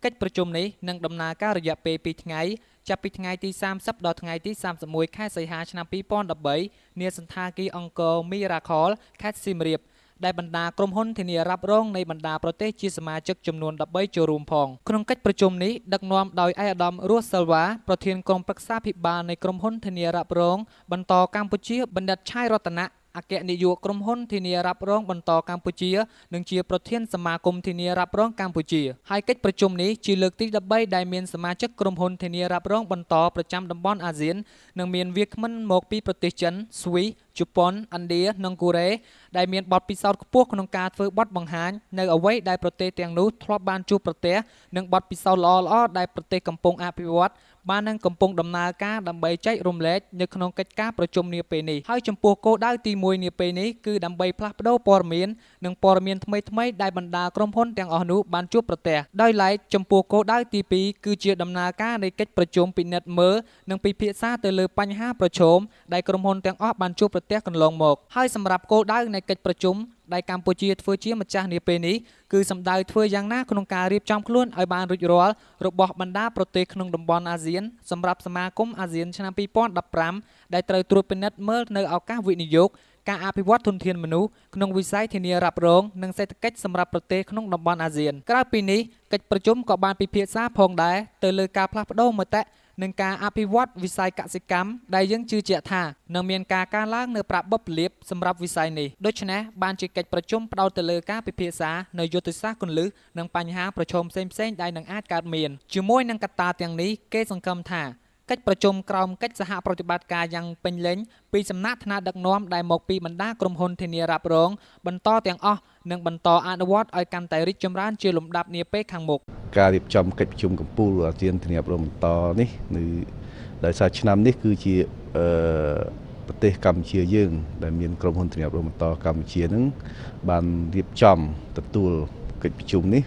កិច្ចប្រជុំនេះនឹងដំណើរការរយៈពេល2ថ្ងៃចាប់ពីថ្ងៃទី30ដល់ថ្ងៃទី31ខែសីហាឆ្នាំ2013នាសន្តាគារអង្គរ Miracle ខេត្តសៀមរាបដែលបណ្ដាក្រុមហ៊ុនធានារ៉ាប់រងនៃបណ្ដាប្រទេសជាសមាជិកចំនួន13ចូលរួមផងក្នុងកិច្ចប្រជុំនេះដឹកនាំដោយឯកឧត្តមរស់សិលវ៉ាប្រធានក្រុមប្រឹក្សាភិបាលនៃក្រុមហ៊ុនធានារ៉ាប់រងបន្តកម្ពុជាបណ្ឌិតឆាយរតនៈអគ្គនាយកក្រុមហ៊ុនធានារ៉ាប់រងបន្តកម្ពុជានិងជាប្រធានសមាគមធានារ៉ាប់រងកម្ពុជាហើយកិច្ចប្រជុំនេះជាលើកទី13ដែលមានសមាជិកក្រុមហ៊ុនធានារ៉ាប់រងបន្តប្រចាំតំបន់អាស៊ាននិងមានវាគ្មិនមកពីប្រទេសចិនស្វីសជប៉ុនឥណ្ឌានិងកូរ៉េដែលមានបទពិសោធន៍ខ្ពស់ក្នុងការធ្វើបទបង្ហាញនៅអ្វីដែលប្រទេសទាំងនោះធ្លាប់បានជួបប្រទះនិងបទពិសោធន៍ល្អៗដែលប្រទេសកំពុងអភិវឌ្ឍបាននឹងកំពុងដំណើរការដើម្បីចែករំលែកនៅក្នុងកិច្ចការប្រជុំនាពេលនេះហើយចំពោះគោលដៅទី1នាពេលនេះគឺដើម្បីផ្លាស់ប្ដូរព័ត៌មាននិងព័ត៌មានថ្មីៗដែលបណ្ដាក្រុមហ៊ុនទាំងអស់នោះបានជួបប្រទះដោយឡែកចំពោះគោលដៅទី2គឺជាដំណើរការនៃកិច្ចប្រជុំពិនិត្យមើលនិងពិភាក្សាទៅលើបញ្ហាប្រឈមដែលក្រុមហ៊ុនទាំងអស់បានជួបប្រទះកន្លងមកហើយសម្រាប់គោលដៅនៃកិច្ចប្រជុំដែលកម្ពុជាធ្វើជាម្ចាស់នាពេលនេះគឺសម្ដៅធ្វើយ៉ាងណាក្នុងការរៀបចំខ្លួនឲ្យបានរួចរាល់របស់បណ្ដាប្រទេសក្នុងតំបន់អាស៊ានសម្រាប់សមាគមអាស៊ានឆ្នាំ2015ដែលត្រូវត្រួតពិនិត្យមើលនៅឱកាសវិនិយោគការអភិវឌ្ឍធនធានមនុស្សក្នុងវិស័យធានារ៉ាប់រងនិងសេដ្ឋកិច្ចសម្រាប់ប្រទេសក្នុងតំបន់អាស៊ានក្រៅពីនេះកិច្ចប្រជុំក៏បានពិភាក្សាផងដែរទៅលើការផ្លាស់ប្ដូរមតិនិងការអភិវឌ្ឍវិស័យកសិកម្មដែលយើងជឿជាក់ថានឹងមានការកើនឡើងនៅប្រាក់បុព្វលាភសម្រាប់វិស័យនេះដូច្នេះបានជាកិច្ចប្រជុំផ្ដោតទៅលើការពិភាក្សានៅយុទ្ធសាស្ត្រគន្លឹះនិងបញ្ហាប្រឈមផ្សេងៗដែលនឹងអាចកើតមានជាមួយនឹងកត្តាទាំងនេះគេសង្ឃឹមថាកិច្ចប្រជុំក្រោមកិច្ចសហប្រតិបត្តិការយ៉ាងពេញលេញពីសំណាក់ថ្នាក់ដឹកនាំដែលមកពីបណ្ដាក្រុមហ៊ុនធានារ៉ាប់រងបន្តទាំងអស់និងបន្តអនុវត្តឲ្យកាន់តែរីកចម្រើនជាលំដាប់នាពេលខាងមុខការរៀបចំកិច្ចប្រជុំកំពូលអាស៊ានធានារ៉ាប់រងបន្តនេះនៅដោយសារឆ្នាំនេះគឺជាប្រទេសកម្ពុជាយើងដែលមានក្រុមហ៊ុនធានារ៉ាប់រងបន្តកម្ពុជានឹងបានរៀបចំទទួលកិច្ចប្រជុំនេះ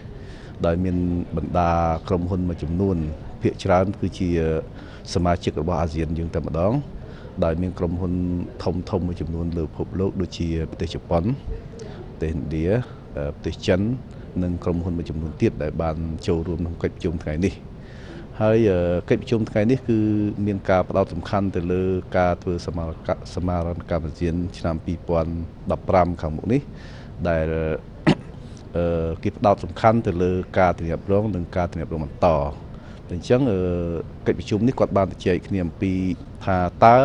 ដោយមានបណ្ដាក្រុមហ៊ុនមួយចំនួនភាគច្រើនគឺជាសមាជិករបស់អាស៊ានយើងតែម្ដងដោយមានក្រុមហ៊ុនធំមួយចំនួនលើពិភពលោកដូចជាប្រទេសជប៉ុនប្រទេសឥណ្ឌាប្រទេសចិននិងក្រុមហ៊ុនមួយចំនួនទៀតដែលបានចូលរួមក្នុងកិច្ចប្រជុំថ្ងៃនេះហើយកិច្ចប្រជុំថ្ងៃនេះគឺមានការផ្ដោតសំខាន់ទៅលើការធ្វើសមារណកម្មអាស៊ានឆ្នាំ2015ខាងមុខនេះដែលគេផ្ដោតសំខាន់ទៅលើការធានារ៉ាប់រងនិងការធានារ៉ាប់រងបន្តអញ្ចឹងកិច្ចប្រជុំនេះគាត់បានជជែកគ្នាអំពីថាតើ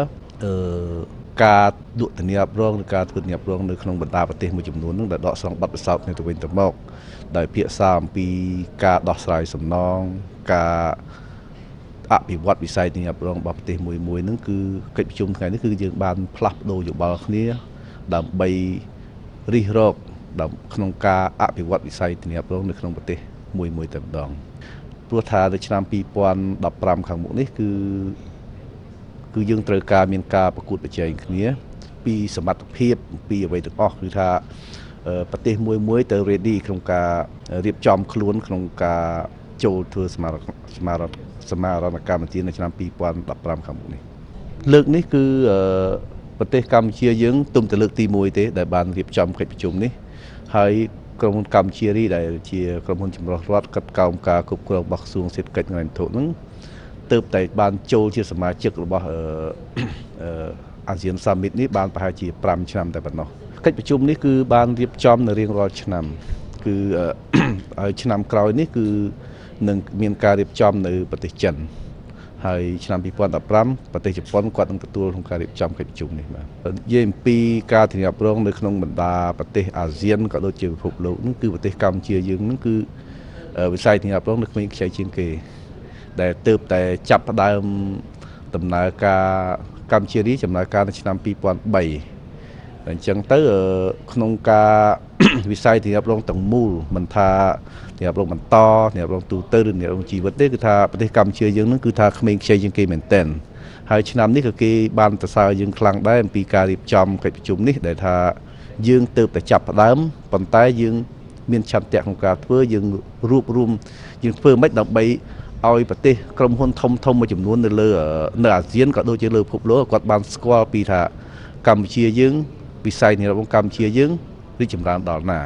ការលក់ធានារ៉ាប់រងឬការធ្វើធានារ៉ាប់រងនៅក្នុងបណ្ដាប្រទេសមួយចំនួននឹងដែលដកស្រង់បទពិសោធន៍គ្នាទៅវិញទៅមកដោយភាសាអំពីការដោះស្រាយសំណងការអភិវឌ្ឍវិស័យធានារ៉ាប់រងរបស់ប្រទេសមួយនឹងគឺកិច្ចប្រជុំថ្ងៃនេះគឺយើងបានផ្លាស់ប្ដូរយោបល់គ្នាដើម្បីរិះរកក្នុងការអភិវឌ្ឍវិស័យធានារ៉ាប់រងនៅក្នុងប្រទេសមួយតែម្ដងព្រោះថានៅឆ្នាំ2015ខាងមុខនេះគឺយើងត្រូវការមានការប្រកួតប្រជែងគ្នាពីសមត្ថភាពពីអ្វីទាំងអស់គឺថាប្រទេសមួយទៅ ready ក្នុងការរៀបចំខ្លួនក្នុងការចូលធ្វើសមារណកម្មអាស៊ាននៅឆ្នាំ2015ខាងមុខនេះលើកនេះគឺប្រទេសកម្ពុជាយើងទុំតែលើកទី1ទេដែលបានរៀបចំកិច្ចប្រជុំនេះហើយក្រុមហ៊ុនកម្ពុជារីដែលជាក្រុមហ៊ុនចម្រុះរដ្ឋកាត់កោមការគ្រប់គ្រងរបស់ក្រសួងសេដ្ឋកិច្ចនិងហិរញ្ញវត្ថុហ្នឹងទើបតែបានចូលជាសមាជិករបស់អាស៊ាន Summit នេះបានប្រហែលជា5ឆ្នាំតែប៉ុណ្ណោះកិច្ចប្រជុំនេះគឺបានរៀបចំនៅរៀងរាល់ឆ្នាំគឺហើយឆ្នាំក្រោយនេះគឺនឹងមានការរៀបចំនៅប្រទេសចិនហើយឆ្នាំ2015ប្រទេសជប៉ុនគាត់នឹងទទួលក្នុងការរៀបចំកិច្ចប្រជុំនេះបាទនិយាយអំពីការធានារ៉ាប់រងនៅក្នុងបណ្ដាប្រទេសអាស៊ានក៏ដូចជាពិភពលោកនោះគឺប្រទេសកម្ពុជាយើងនឹងគឺវិស័យធានារ៉ាប់រងនៅក្មេងខ្ចីជាងគេដែលទើបតែចាប់ផ្ដើមដំណើរការកម្ពុជានេះដំណើរការនៅឆ្នាំ2003អញ្ចឹងទៅក្នុងការវិស័យធានារ៉ាប់រងទាំងមូលមិនថាធានារ៉ាប់រងបន្តធានារ៉ាប់រងទូទៅឬធានារ៉ាប់រងជីវិតទេគឺថាប្រទេសកម្ពុជាយើងនឹងគឺថាក្មេងខ្ចីជាងគេមែនទែនហើយឆ្នាំនេះក៏គេបានសរសើរយើងខ្លាំងដែរអំពីការរៀបចំកិច្ចប្រជុំនេះដែលថាយើងទើបតែចាប់ផ្ដើមប៉ុន្តែយើងមានឆន្ទៈក្នុងការធ្វើយើងរួបរวมយើងធ្វើមិនដើម្បីឲ្យប្រទេសក្រុមហ៊ុនធំមួយចំនួននៅអាស៊ានក៏ដូចជាលើពិភពលោកគាត់បានស្គាល់ពីថាកម្ពុជាយើងវិស័យធានារ៉ាប់រងកម្ពុជាយើងរីកចម្រើនដល់ណា